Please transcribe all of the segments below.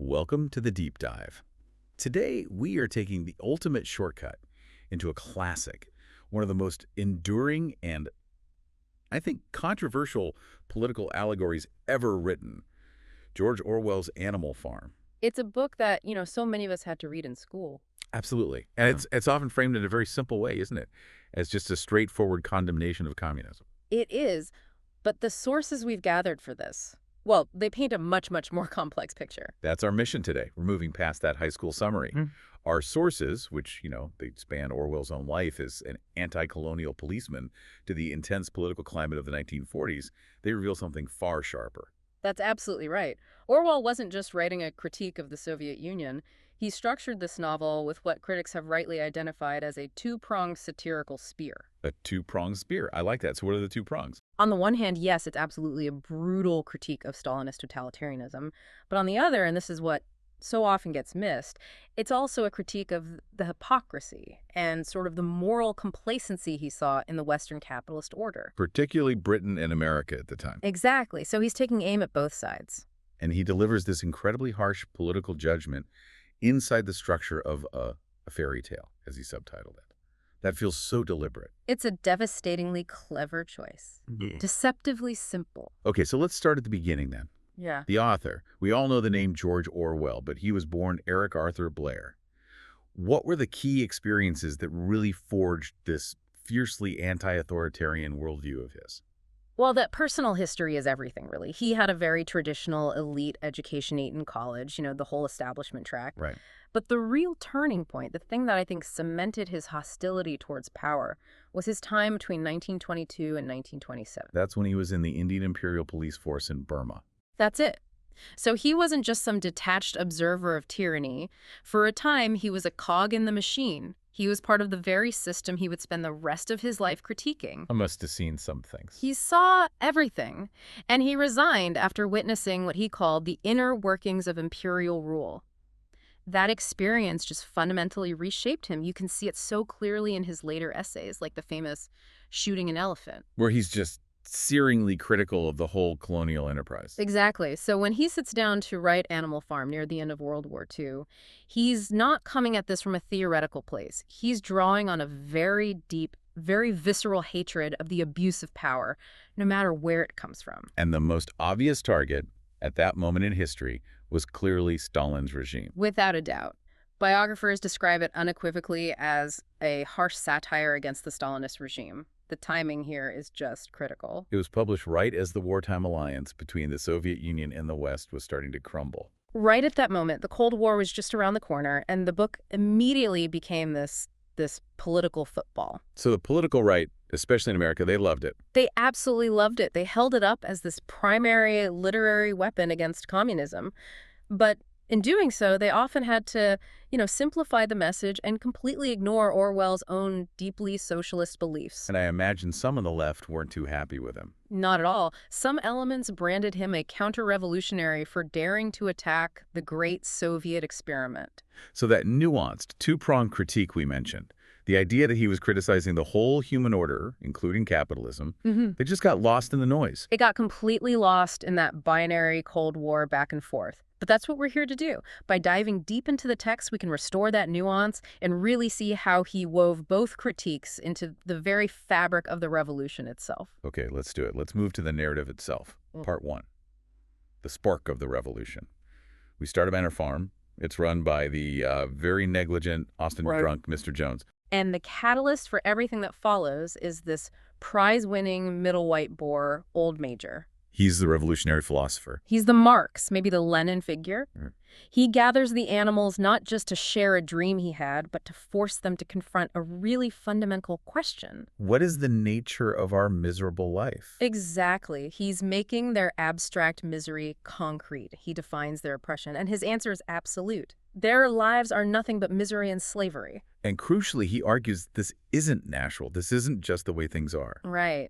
Welcome to the Deep Dive. Today, we are taking the ultimate shortcut into a classic, one of the most enduring and, I think, controversial political allegories ever written, George Orwell's Animal Farm. It's a book that, so many of us had to read in school. Absolutely. And it's often framed in a very simple way, isn't it? As just a straightforward condemnation of communism. It is, but the sources we've gathered for this, well, they paint a much, much more complex picture. That's our mission today. We're moving past that high school summary. Our sources, which, they span Orwell's own life as an anti-colonial policeman to the intense political climate of the 1940s, they reveal something far sharper. That's absolutely right. Orwell wasn't just writing a critique of the Soviet Union. He structured this novel with what critics have rightly identified as a two-pronged satirical spear. A two-pronged spear. I like that. So what are the two prongs? On the one hand, yes, it's absolutely a brutal critique of Stalinist totalitarianism. But on the other, and this is what so often gets missed, it's also a critique of the hypocrisy and sort of the moral complacency he saw in the Western capitalist order. Particularly Britain and America at the time. Exactly. So he's taking aim at both sides. And he delivers this incredibly harsh political judgment inside the structure of a fairy tale, as he subtitled it. That feels so deliberate. It's a devastatingly clever choice. Deceptively simple. Okay, so let's start at the beginning then. Yeah. The author. We all know the name George Orwell, but he was born Eric Arthur Blair. What were the key experiences that really forged this fiercely anti-authoritarian worldview of his? Well, that personal history is everything, really. He had a very traditional elite education, Eton College, the whole establishment track. Right. But the real turning point, the thing that I think cemented his hostility towards power, was his time between 1922 and 1927. That's when he was in the Indian Imperial Police Force in Burma. That's it. So he wasn't just some detached observer of tyranny. For a time, he was a cog in the machine. He was part of the very system he would spend the rest of his life critiquing. I must have seen some things. He saw everything, and he resigned after witnessing what he called the inner workings of imperial rule. That experience just fundamentally reshaped him. You can see it so clearly in his later essays, like the famous Shooting an Elephant. Where he's just searingly critical of the whole colonial enterprise. Exactly. So when he sits down to write Animal Farm near the end of World War II, he's not coming at this from a theoretical place. He's drawing on a very deep, very visceral hatred of the abuse of power, no matter where it comes from. And the most obvious target at that moment in history was clearly Stalin's regime. Without a doubt. Biographers describe it unequivocally as a harsh satire against the Stalinist regime. The timing here is just critical. It was published right as the wartime alliance between the Soviet Union and the West was starting to crumble. Right at that moment, the Cold War was just around the corner, and the book immediately became this political football. So the political right, especially in America, they loved it. They absolutely loved it. They held it up as this primary literary weapon against communism. But in doing so, they often had to, simplify the message and completely ignore Orwell's own deeply socialist beliefs. And I imagine some on the left weren't too happy with him. Not at all. Some elements branded him a counter-revolutionary for daring to attack the great Soviet experiment. So that nuanced, two-pronged critique we mentioned, the idea that he was criticizing the whole human order, including capitalism, they just got lost in the noise. It got completely lost in that binary Cold War back and forth. But that's what we're here to do. By diving deep into the text, we can restore that nuance and really see how he wove both critiques into the very fabric of the revolution itself. Okay, let's do it. Let's move to the narrative itself. Part 1. The spark of the revolution. We start at Manor Farm. It's run by the very negligent, often drunk Mr. Jones. And the catalyst for everything that follows is this prize-winning middle white boar, Old Major. He's the revolutionary philosopher. He's the Marx, maybe the Lenin figure. He gathers the animals not just to share a dream he had, but to force them to confront a really fundamental question. What is the nature of our miserable life? Exactly. He's making their abstract misery concrete. He defines their oppression, and his answer is absolute. Their lives are nothing but misery and slavery. And crucially, he argues this isn't natural. This isn't just the way things are. Right.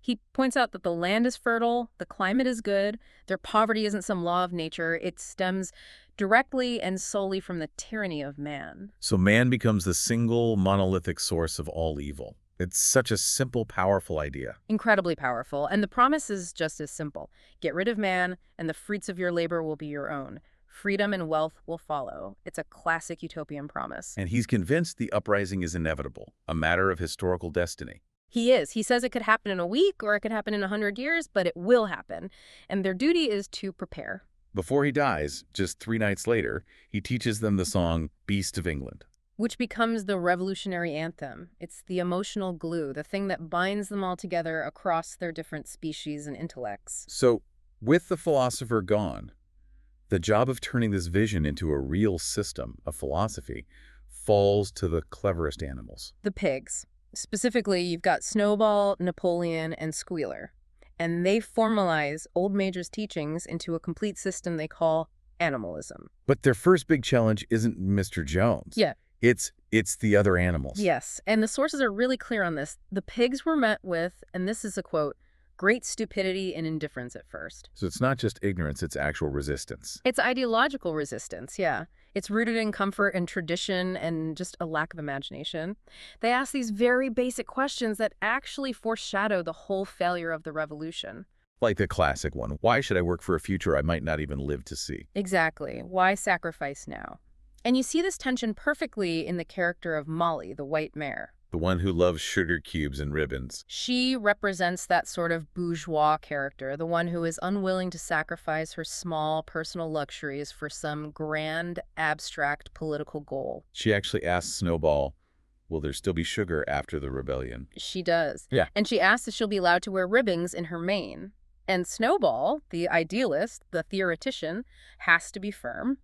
He points out that the land is fertile, the climate is good, their poverty isn't some law of nature, it stems directly and solely from the tyranny of man. So man becomes the single monolithic source of all evil. It's such a simple, powerful idea. Incredibly powerful, and the promise is just as simple. Get rid of man, and the fruits of your labor will be your own. Freedom and wealth will follow. It's a classic utopian promise. And he's convinced the uprising is inevitable, a matter of historical destiny. He is. He says it could happen in a week or it could happen in 100 years, but it will happen. And their duty is to prepare. Before he dies, just 3 nights later, he teaches them the song Beast of England, Which becomes the revolutionary anthem. It's the emotional glue, the thing that binds them all together across their different species and intellects. So, with the philosopher gone, the job of turning this vision into a real system, a philosophy, falls to the cleverest animals. The pigs. Specifically, you've got Snowball, Napoleon, and Squealer. And they formalize Old Major's teachings into a complete system they call animalism. But their first big challenge isn't Mr. Jones. Yeah. It's the other animals. Yes, and the sources are really clear on this. The pigs were met with, and this is a quote, great stupidity and indifference at first. So it's not just ignorance, it's actual resistance. It's ideological resistance, yeah. It's rooted in comfort and tradition and just a lack of imagination. They ask these very basic questions that actually foreshadow the whole failure of the revolution. Like the classic one, why should I work for a future I might not even live to see? Exactly. Why sacrifice now? And you see this tension perfectly in the character of Molly, the white mare. The one who loves sugar cubes and ribbons. She represents that sort of bourgeois character, the one who is unwilling to sacrifice her small personal luxuries for some grand, abstract political goal. She actually asks Snowball, will there still be sugar after the rebellion? She does. Yeah. And she asks if she'll be allowed to wear ribbons in her mane. And Snowball, the idealist, the theoretician, has to be firm.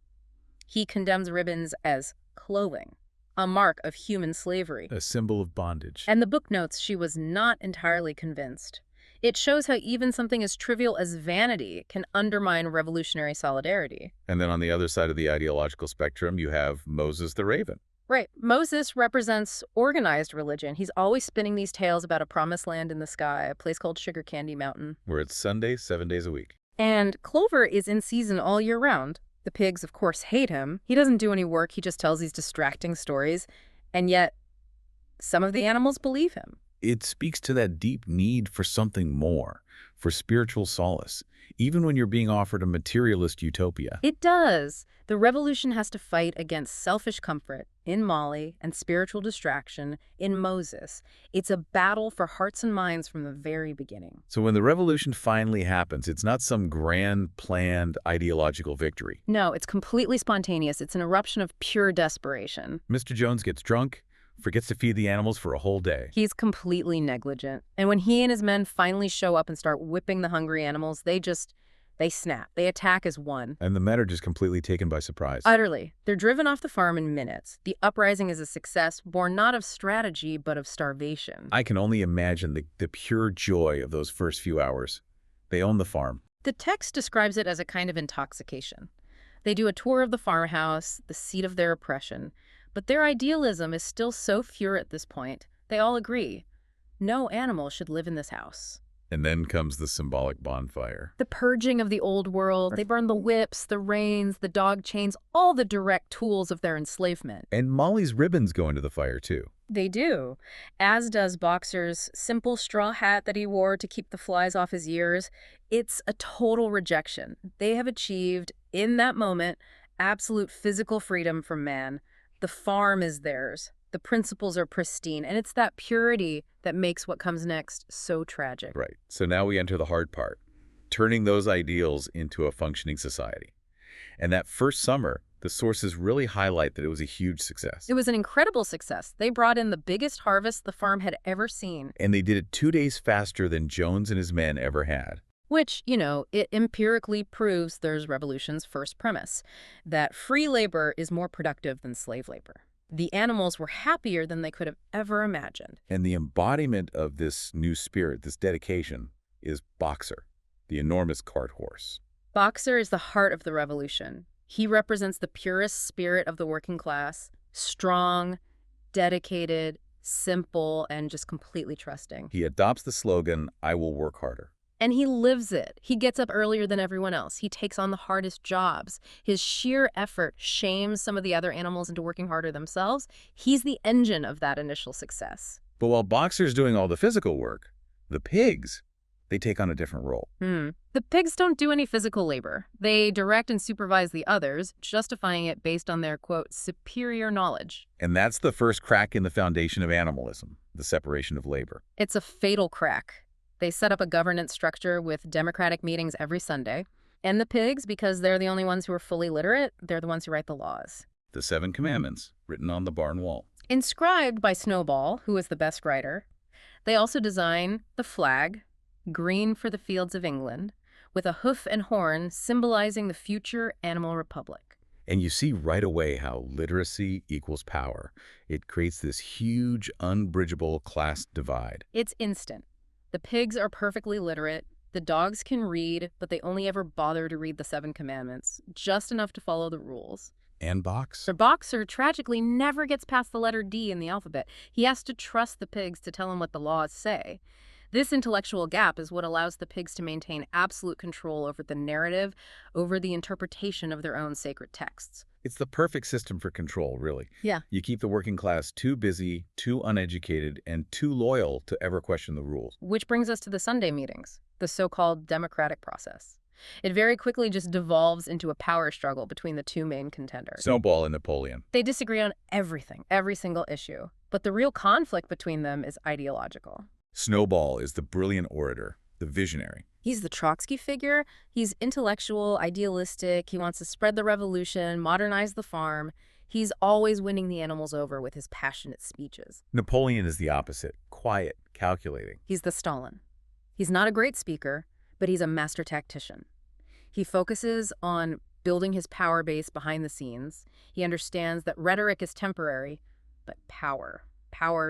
He condemns ribbons as clothing, a mark of human slavery. A symbol of bondage. And the book notes she was not entirely convinced. It shows how even something as trivial as vanity can undermine revolutionary solidarity. And then on the other side of the ideological spectrum, you have Moses the Raven. Right. Moses represents organized religion. He's always spinning these tales about a promised land in the sky, a place called Sugar Candy Mountain. Where it's Sunday, 7 days a week. And Clover is in season all year round. The pigs, of course, hate him. He doesn't do any work. He just tells these distracting stories. And yet, some of the animals believe him. It speaks to that deep need for something more, for spiritual solace, even when you're being offered a materialist utopia. It does. The revolution has to fight against selfish comfort in Molly and spiritual distraction in Moses. It's a battle for hearts and minds from the very beginning. So when the revolution finally happens, it's not some grand, planned, ideological victory. No, it's completely spontaneous. It's an eruption of pure desperation. Mr. Jones gets drunk, forgets to feed the animals for a whole day. He's completely negligent. And when he and his men finally show up and start whipping the hungry animals, they snap. They attack as one. And the men are just completely taken by surprise. Utterly. They're driven off the farm in minutes. The uprising is a success born not of strategy, but of starvation. I can only imagine the pure joy of those first few hours. They own the farm. The text describes it as a kind of intoxication. They do a tour of the farmhouse, the seat of their oppression. But their idealism is still so pure at this point, they all agree. No animal should live in this house. And then comes the symbolic bonfire. The purging of the old world. They burn the whips, the reins, the dog chains, all the direct tools of their enslavement. And Molly's ribbons go into the fire, too. They do, as does Boxer's simple straw hat that he wore to keep the flies off his ears. It's a total rejection. They have achieved, in that moment, absolute physical freedom from man. The farm is theirs. The principles are pristine, and it's that purity that makes what comes next so tragic. Right. So now we enter the hard part, turning those ideals into a functioning society. And that first summer, the sources really highlight that it was a huge success. It was an incredible success. They brought in the biggest harvest the farm had ever seen. And they did it 2 days faster than Jones and his men ever had. Which, it empirically proves there's revolution's first premise, that free labor is more productive than slave labor. The animals were happier than they could have ever imagined. And the embodiment of this new spirit, this dedication, is Boxer, the enormous cart horse. Boxer is the heart of the revolution. He represents the purest spirit of the working class, strong, dedicated, simple, and just completely trusting. He adopts the slogan, "I will work harder." And he lives it. He gets up earlier than everyone else. He takes on the hardest jobs. His sheer effort shames some of the other animals into working harder themselves. He's the engine of that initial success. But while Boxer's doing all the physical work, the pigs, they take on a different role. The pigs don't do any physical labor. They direct and supervise the others, justifying it based on their, quote, superior knowledge. And that's the first crack in the foundation of animalism, the separation of labor. It's a fatal crack. They set up a governance structure with democratic meetings every Sunday. And the pigs, because they're the only ones who are fully literate, they're the ones who write the laws. The 7 Commandments, written on the barn wall. Inscribed by Snowball, who is the best writer. They also design the flag, green for the fields of England, with a hoof and horn symbolizing the future animal republic. And you see right away how literacy equals power. It creates this huge, unbridgeable class divide. It's instant. The pigs are perfectly literate. The dogs can read, but they only ever bother to read the 7 Commandments, just enough to follow the rules. And Boxer? Boxer tragically never gets past the letter D in the alphabet. He has to trust the pigs to tell him what the laws say. This intellectual gap is what allows the pigs to maintain absolute control over the narrative, over the interpretation of their own sacred texts. It's the perfect system for control, really. Yeah. You keep the working class too busy, too uneducated, and too loyal to ever question the rules. Which brings us to the Sunday meetings, the so-called democratic process. It very quickly just devolves into a power struggle between the two main contenders. Snowball and Napoleon. They disagree on everything, every single issue. But the real conflict between them is ideological. Snowball is the brilliant orator, the visionary. He's the Trotsky figure. He's intellectual, idealistic. He wants to spread the revolution, modernize the farm. He's always winning the animals over with his passionate speeches. Napoleon is the opposite, quiet, calculating. He's the Stalin. He's not a great speaker, but he's a master tactician. He focuses on building his power base behind the scenes. He understands that rhetoric is temporary, but power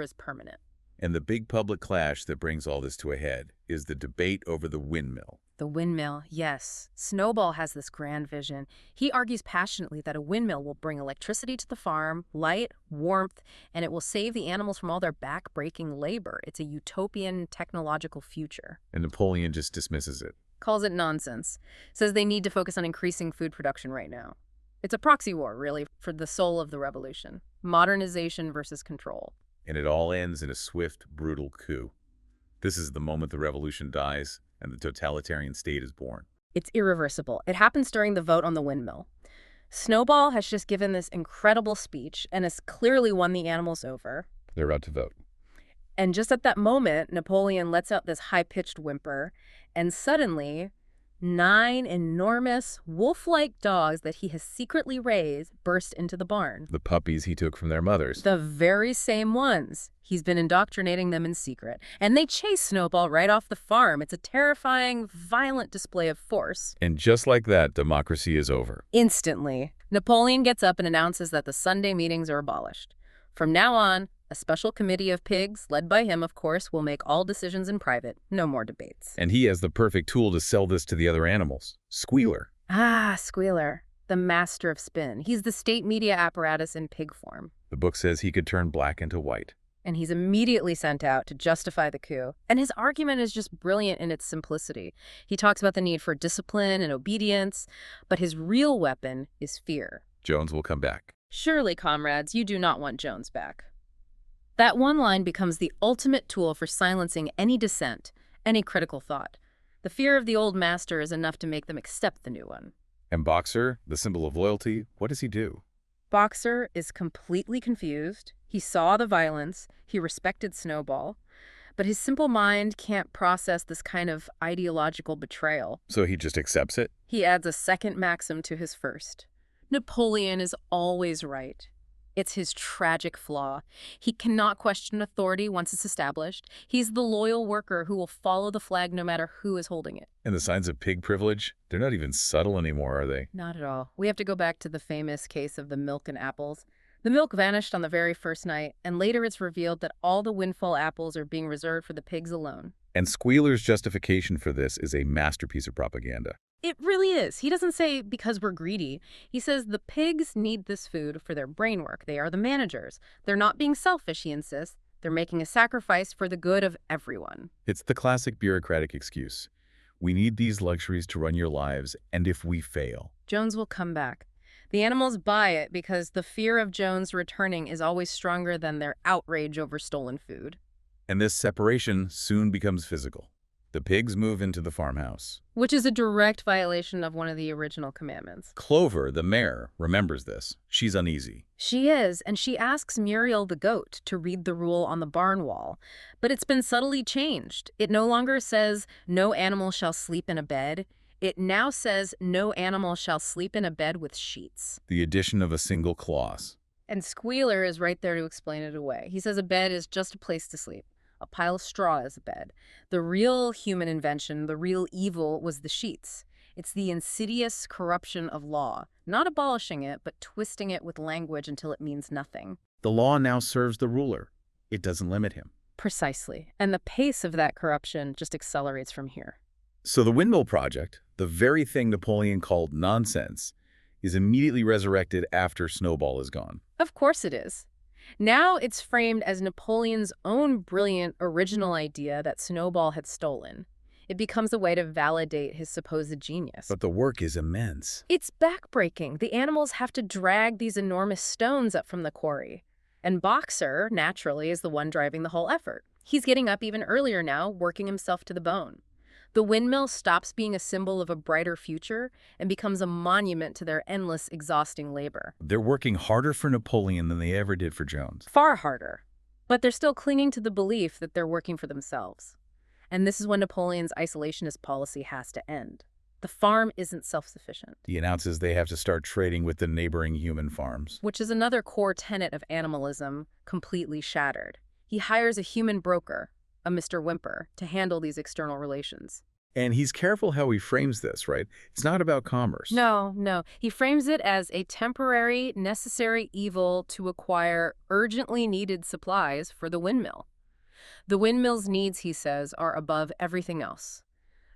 is permanent. And the big public clash that brings all this to a head is the debate over the windmill. The windmill, yes. Snowball has this grand vision. He argues passionately that a windmill will bring electricity to the farm, light, warmth, and it will save the animals from all their back-breaking labor. It's a utopian technological future. And Napoleon just dismisses it. Calls it nonsense. Says they need to focus on increasing food production right now. It's a proxy war, really, for the soul of the revolution. Modernization versus control. And it all ends in a swift, brutal coup. This is the moment the revolution dies and the totalitarian state is born. It's irreversible. It happens during the vote on the windmill. Snowball has just given this incredible speech and has clearly won the animals over. They're about to vote. And just at that moment, Napoleon lets out this high-pitched whimper, and suddenly 9 enormous wolf-like dogs that he has secretly raised burst into the barn. The puppies he took from their mothers. The very same ones. He's been indoctrinating them in secret. And they chase Snowball right off the farm. It's a terrifying, violent display of force. And just like that, democracy is over. Instantly. Napoleon gets up and announces that the Sunday meetings are abolished. From now on, a special committee of pigs, led by him, of course, will make all decisions in private. No more debates. And he has the perfect tool to sell this to the other animals. Squealer. Ah, Squealer, the master of spin. He's the state media apparatus in pig form. The book says he could turn black into white. And he's immediately sent out to justify the coup. And his argument is just brilliant in its simplicity. He talks about the need for discipline and obedience, but his real weapon is fear. Jones will come back. Surely, comrades, you do not want Jones back. That one line becomes the ultimate tool for silencing any dissent, any critical thought. The fear of the old master is enough to make them accept the new one. And Boxer, the symbol of loyalty, what does he do? Boxer is completely confused. He saw the violence. He respected Snowball. But his simple mind can't process this kind of ideological betrayal. So he just accepts it? He adds a second maxim to his first. Napoleon is always right. It's his tragic flaw. He cannot question authority once it's established. He's the loyal worker who will follow the flag no matter who is holding it. And the signs of pig privilege? They're not even subtle anymore, are they? Not at all. We have to go back to the famous case of the milk and apples. The milk vanished on the very first night, and later it's revealed that all the windfall apples are being reserved for the pigs alone. And Squealer's justification for this is a masterpiece of propaganda. It really is. He doesn't say because we're greedy. He says the pigs need this food for their brain work. They are the managers. They're not being selfish, he insists. They're making a sacrifice for the good of everyone. It's the classic bureaucratic excuse. We need these luxuries to run your lives, and if we fail... Jones will come back. The animals buy it because the fear of Jones returning is always stronger than their outrage over stolen food. And this separation soon becomes physical. The pigs move into the farmhouse. Which is a direct violation of one of the original commandments. Clover, the mare, remembers this. She's uneasy. She is, and she asks Muriel the goat to read the rule on the barn wall. But it's been subtly changed. It no longer says, "No animal shall sleep in a bed." It now says, "No animal shall sleep in a bed with sheets." The addition of a single clause. And Squealer is right there to explain it away. He says a bed is just a place to sleep. A pile of straw is a bed. The real human invention, the real evil, was the sheets. It's the insidious corruption of law, not abolishing it, but twisting it with language until it means nothing. The law now serves the ruler. It doesn't limit him. Precisely. And the pace of that corruption just accelerates from here. So the Windmill Project, the very thing Napoleon called nonsense, is immediately resurrected after Snowball is gone. Of course it is. Now it's framed as Napoleon's own brilliant original idea that Snowball had stolen. It becomes a way to validate his supposed genius. But the work is immense. It's backbreaking. The animals have to drag these enormous stones up from the quarry. And Boxer, naturally, is the one driving the whole effort. He's getting up even earlier now, working himself to the bone. The windmill stops being a symbol of a brighter future and becomes a monument to their endless, exhausting labor. They're working harder for Napoleon than they ever did for Jones. Far harder. But they're still clinging to the belief that they're working for themselves. And this is when Napoleon's isolationist policy has to end. The farm isn't self-sufficient. He announces they have to start trading with the neighboring human farms. Which is another core tenet of animalism, completely shattered. He hires a human broker, a Mr. Whymper, to handle these external relations. And he's careful how he frames this, right? It's not about commerce. No. He frames it as a temporary, necessary evil to acquire urgently needed supplies for the windmill. The windmill's needs, he says, are above everything else.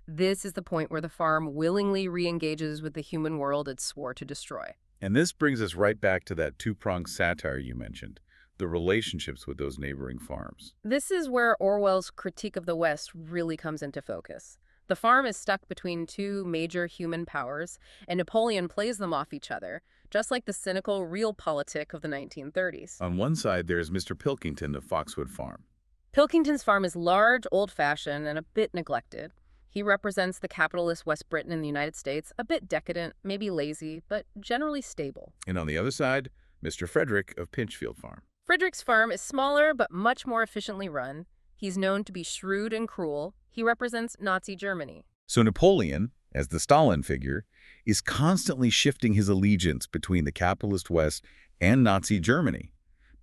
This is the point where the farm willingly re-engages with the human world it swore to destroy. And this brings us right back to that two-pronged satire you mentioned, the relationships with those neighboring farms. This is where Orwell's critique of the West really comes into focus. The farm is stuck between two major human powers, and Napoleon plays them off each other, just like the cynical realpolitik of the 1930s. On one side, there's Mr. Pilkington of Foxwood Farm. Pilkington's farm is large, old-fashioned, and a bit neglected. He represents the capitalist West Britain in the United States, a bit decadent, maybe lazy, but generally stable. And on the other side, Mr. Frederick of Pinchfield Farm. Frederick's farm is smaller but much more efficiently run. He's known to be shrewd and cruel. He represents Nazi Germany. So Napoleon, as the Stalin figure, is constantly shifting his allegiance between the capitalist West and Nazi Germany,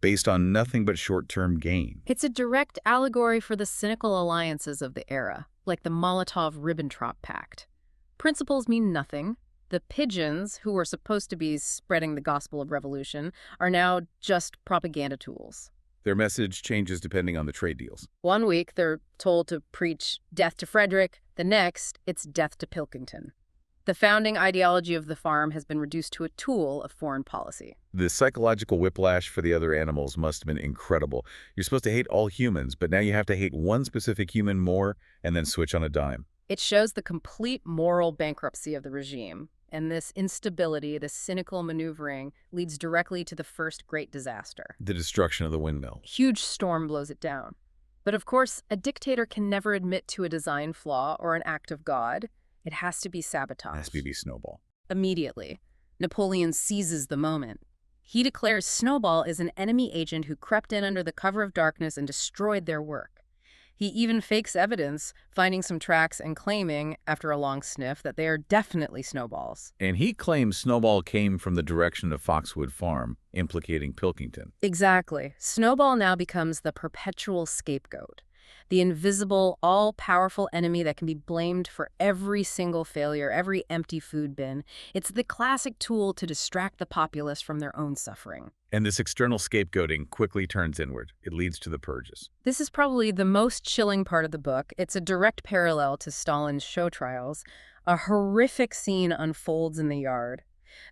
based on nothing but short-term gain. It's a direct allegory for the cynical alliances of the era, like the Molotov-Ribbentrop Pact. Principles mean nothing. The pigeons, who were supposed to be spreading the gospel of revolution, are now just propaganda tools. Their message changes depending on the trade deals. One week, they're told to preach death to Frederick. The next, it's death to Pilkington. The founding ideology of the farm has been reduced to a tool of foreign policy. The psychological whiplash for the other animals must have been incredible. You're supposed to hate all humans, but now you have to hate one specific human more and then switch on a dime. It shows the complete moral bankruptcy of the regime. And this instability, this cynical maneuvering, leads directly to the first great disaster. The destruction of the windmill. A huge storm blows it down. But of course, a dictator can never admit to a design flaw or an act of God. It has to be sabotaged. SBB Snowball. Immediately, Napoleon seizes the moment. He declares Snowball is an enemy agent who crept in under the cover of darkness and destroyed their work. He even fakes evidence, finding some tracks and claiming, after a long sniff, that they are definitely Snowballs. And he claims Snowball came from the direction of Foxwood Farm, implicating Pilkington. Exactly. Snowball now becomes the perpetual scapegoat, the invisible, all-powerful enemy that can be blamed for every single failure, every empty food bin. It's the classic tool to distract the populace from their own suffering. And this external scapegoating quickly turns inward. It leads to the purges. This is probably the most chilling part of the book. It's a direct parallel to Stalin's show trials. A horrific scene unfolds in the yard.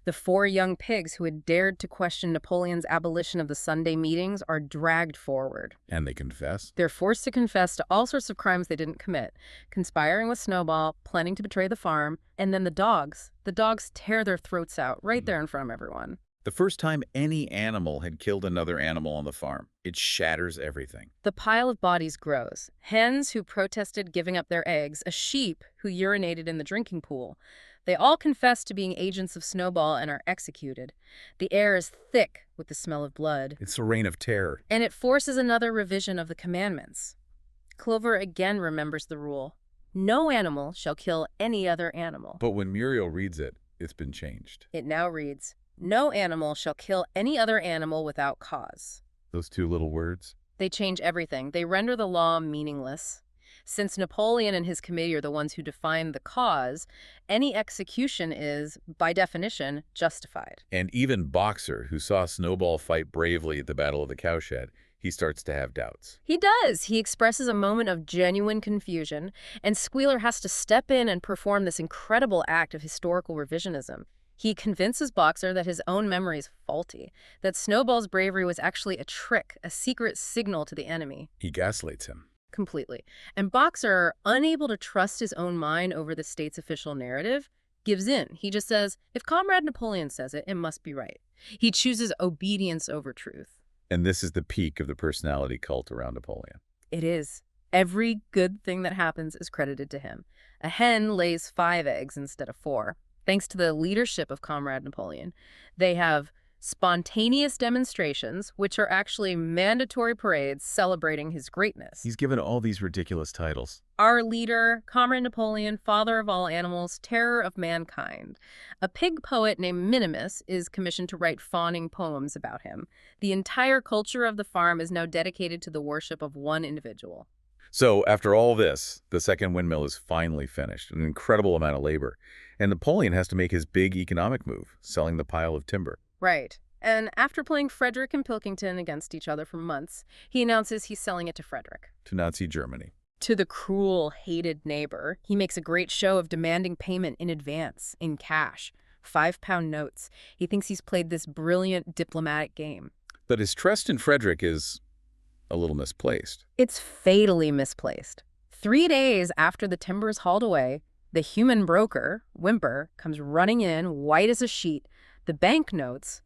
The 4 young pigs who had dared to question Napoleon's abolition of the Sunday meetings are dragged forward. And they confess? They're forced to confess to all sorts of crimes they didn't commit, conspiring with Snowball, planning to betray the farm, and then the dogs. The dogs tear their throats out right there in front of everyone. The first time any animal had killed another animal on the farm. It shatters everything. The pile of bodies grows. Hens who protested giving up their eggs, a sheep who urinated in the drinking pool. They all confess to being agents of Snowball and are executed. The air is thick with the smell of blood. It's a reign of terror. And it forces another revision of the commandments. Clover again remembers the rule. No animal shall kill any other animal. But when Muriel reads it, it's been changed. It now reads, no animal shall kill any other animal without cause. Those two little words? They change everything. They render the law meaningless. Since Napoleon and his committee are the ones who define the cause, any execution is, by definition, justified. And even Boxer, who saw Snowball fight bravely at the Battle of the Cowshed, he starts to have doubts. He does. He expresses a moment of genuine confusion, and Squealer has to step in and perform this incredible act of historical revisionism. He convinces Boxer that his own memory is faulty, that Snowball's bravery was actually a trick, a secret signal to the enemy. He gaslights him. Completely. And Boxer, unable to trust his own mind over the state's official narrative, gives in. He just says, if Comrade Napoleon says it, it must be right. He chooses obedience over truth. And this is the peak of the personality cult around Napoleon. It is. Every good thing that happens is credited to him. A hen lays 5 eggs instead of 4. Thanks to the leadership of Comrade Napoleon. They have spontaneous demonstrations, which are actually mandatory parades celebrating his greatness. He's given all these ridiculous titles. Our leader, Comrade Napoleon, father of all animals, terror of mankind. A pig poet named Minimus is commissioned to write fawning poems about him. The entire culture of the farm is now dedicated to the worship of one individual. So after all this, the second windmill is finally finished, an incredible amount of labor. And Napoleon has to make his big economic move, selling the pile of timber. Right. And after playing Frederick and Pilkington against each other for months, he announces he's selling it to Frederick. To Nazi Germany. To the cruel, hated neighbor. He makes a great show of demanding payment in advance, in cash. 5-pound notes. He thinks he's played this brilliant diplomatic game. But his trust in Frederick is a little misplaced. It's fatally misplaced. 3 days after the timber is hauled away, the human broker, Whymper, comes running in, white as a sheet. The banknotes,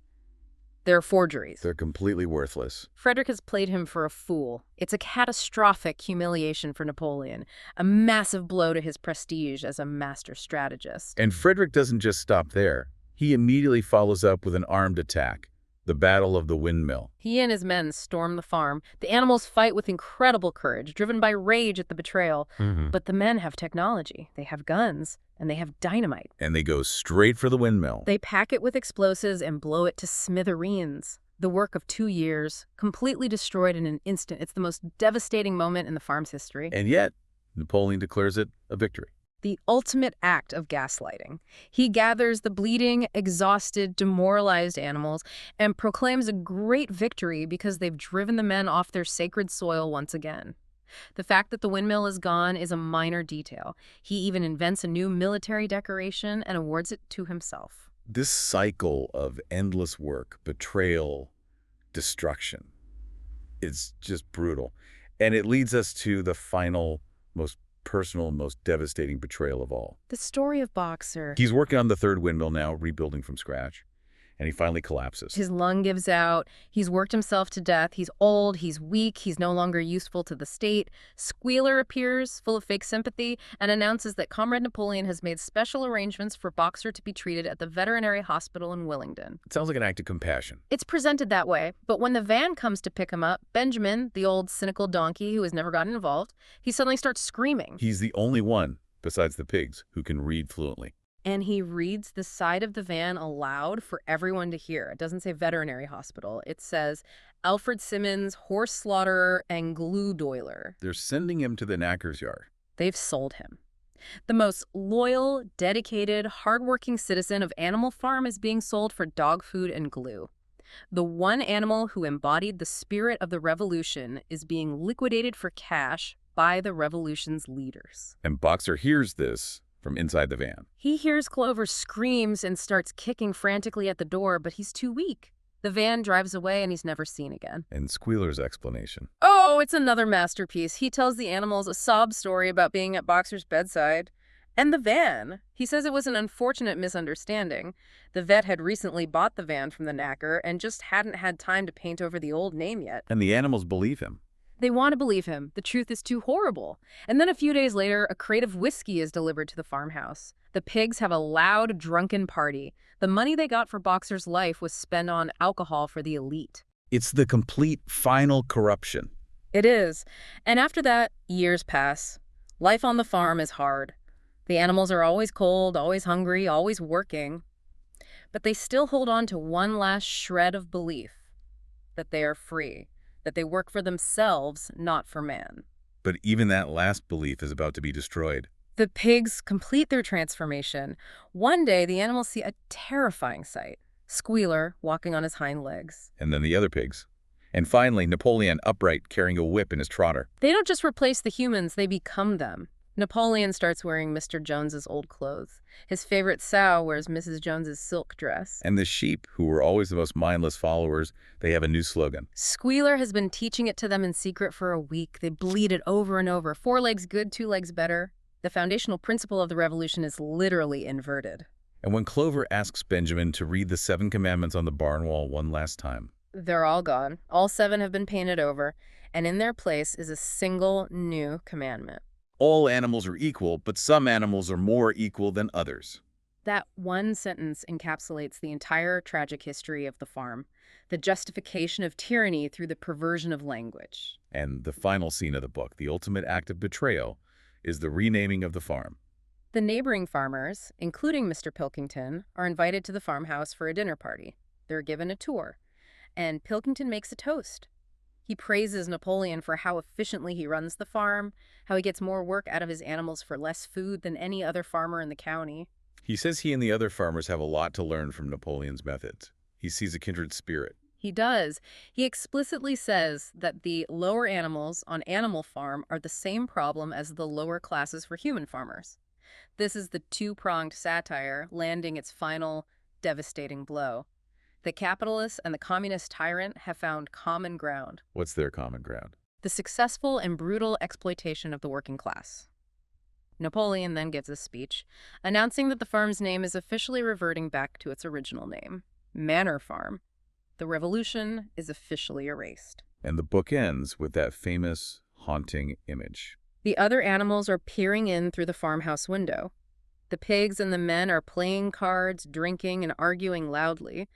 they're forgeries. They're completely worthless. Frederick has played him for a fool. It's a catastrophic humiliation for Napoleon, a massive blow to his prestige as a master strategist. And Frederick doesn't just stop there. He immediately follows up with an armed attack, the Battle of the Windmill. He and his men storm the farm. The animals fight with incredible courage, driven by rage at the betrayal. But the men have technology. They have guns, and they have dynamite. And they go straight for the windmill. They pack it with explosives and blow it to smithereens. The work of 2 years, completely destroyed in an instant. It's the most devastating moment in the farm's history. And yet, Napoleon declares it a victory. The ultimate act of gaslighting. He gathers the bleeding, exhausted, demoralized animals and proclaims a great victory because they've driven the men off their sacred soil once again. The fact that the windmill is gone is a minor detail. He even invents a new military decoration and awards it to himself. This cycle of endless work, betrayal, destruction, is just brutal. And it leads us to the final, most personal, most devastating betrayal of all. The story of Boxer. He's working on the third windmill now, rebuilding from scratch, and he finally collapses. His lung gives out. He's worked himself to death. He's old. He's weak. He's no longer useful to the state. Squealer appears, full of fake sympathy, and announces that Comrade Napoleon has made special arrangements for Boxer to be treated at the veterinary hospital in Willingdon. It sounds like an act of compassion. It's presented that way, but when the van comes to pick him up, Benjamin, the old cynical donkey who has never gotten involved, he suddenly starts screaming. He's the only one, besides the pigs, who can read fluently. And he reads the side of the van aloud for everyone to hear. It doesn't say veterinary hospital. It says Alfred Simmons, horse slaughterer, and glue doiler. They're sending him to the knacker's yard. They've sold him. The most loyal, dedicated, hardworking citizen of Animal Farm is being sold for dog food and glue. The one animal who embodied the spirit of the revolution is being liquidated for cash by the revolution's leaders. And Boxer hears this from inside the van. He hears Clover screams and starts kicking frantically at the door, but he's too weak. The van drives away and he's never seen again. And Squealer's explanation. Oh, it's another masterpiece. He tells the animals a sob story about being at Boxer's bedside. And the van. He says it was an unfortunate misunderstanding. The vet had recently bought the van from the knacker and just hadn't had time to paint over the old name yet. And the animals believe him. They want to believe him. The truth is too horrible. And then a few days later, a crate of whiskey is delivered to the farmhouse. The pigs have a loud, drunken party. The money they got for Boxer's life was spent on alcohol for the elite. It's the complete final corruption. It is. And after that, years pass. Life on the farm is hard. The animals are always cold, always hungry, always working. But they still hold on to one last shred of belief that they are free, that they work for themselves, not for man. But even that last belief is about to be destroyed. The pigs complete their transformation. One day, the animals see a terrifying sight. Squealer walking on his hind legs. And then the other pigs. And finally, Napoleon upright, carrying a whip in his trotter. They don't just replace the humans, they become them. Napoleon starts wearing Mr. Jones's old clothes. His favorite sow wears Mrs. Jones's silk dress. And the sheep, who were always the most mindless followers, they have a new slogan. Squealer has been teaching it to them in secret for a week. They bleat it over and over. 4 legs good, 2 legs better. The foundational principle of the revolution is literally inverted. And when Clover asks Benjamin to read the 7 commandments on the barn wall one last time, they're all gone. All 7 have been painted over, and in their place is a single new commandment. all animals are equal, but some animals are more equal than others. That one sentence encapsulates the entire tragic history of the farm, the justification of tyranny through the perversion of language. And the final scene of the book, the ultimate act of betrayal, is the renaming of the farm. The neighboring farmers, including Mr. Pilkington, are invited to the farmhouse for a dinner party. They're given a tour, and Pilkington makes a toast. He praises Napoleon for how efficiently he runs the farm, how he gets more work out of his animals for less food than any other farmer in the county. He says he and the other farmers have a lot to learn from Napoleon's methods. He sees a kindred spirit. He does. He explicitly says that the lower animals on Animal Farm are the same problem as the lower classes for human farmers. This is the two-pronged satire landing its final devastating blow. The capitalist and the communist tyrant have found common ground. What's their common ground? The successful and brutal exploitation of the working class. Napoleon then gives a speech announcing that the farm's name is officially reverting back to its original name, Manor Farm. The revolution is officially erased. And the book ends with that famous, haunting image. The other animals are peering in through the farmhouse window. The pigs and the men are playing cards, drinking, and arguing loudly.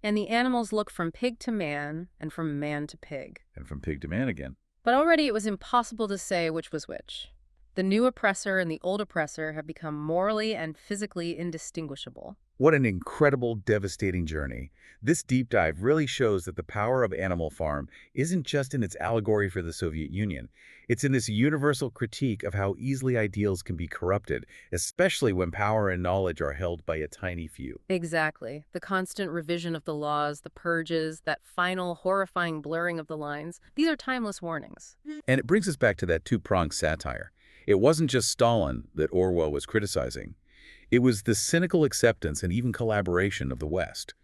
And the animals look from pig to man and from man to pig. And from pig to man again. But already it was impossible to say which was which. The new oppressor and the old oppressor have become morally and physically indistinguishable. What an incredible, devastating journey. This deep dive really shows that the power of Animal Farm isn't just in its allegory for the Soviet Union. It's in this universal critique of how easily ideals can be corrupted, especially when power and knowledge are held by a tiny few. Exactly. The constant revision of the laws, the purges, that final horrifying blurring of the lines, these are timeless warnings. And it brings us back to that two-pronged satire. It wasn't just Stalin that Orwell was criticizing. It was the cynical acceptance and even collaboration of the West,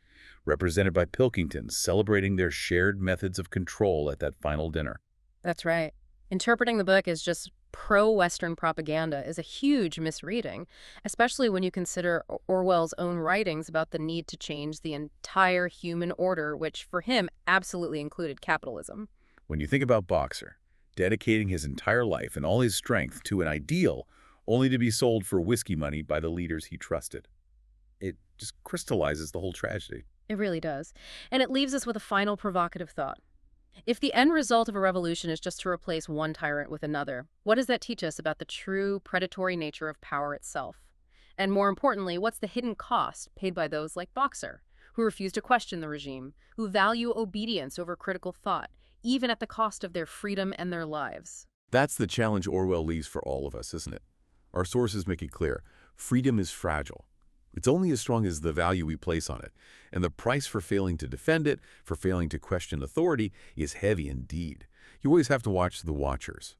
represented by Pilkington celebrating their shared methods of control at that final dinner. That's right. Interpreting the book as just pro-Western propaganda is a huge misreading, especially when you consider Orwell's own writings about the need to change the entire human order, which for him absolutely included capitalism. When you think about Boxer, dedicating his entire life and all his strength to an ideal only to be sold for whiskey money by the leaders he trusted, it just crystallizes the whole tragedy. It really does. And it leaves us with a final provocative thought. If the end result of a revolution is just to replace one tyrant with another, what does that teach us about the true predatory nature of power itself? And more importantly, what's the hidden cost paid by those like Boxer, who refuse to question the regime, who value obedience over critical thought, even at the cost of their freedom and their lives? That's the challenge Orwell leaves for all of us, isn't it? Our sources make it clear. Freedom is fragile. It's only as strong as the value we place on it, and the price for failing to defend it, for failing to question authority, is heavy indeed. You always have to watch the watchers,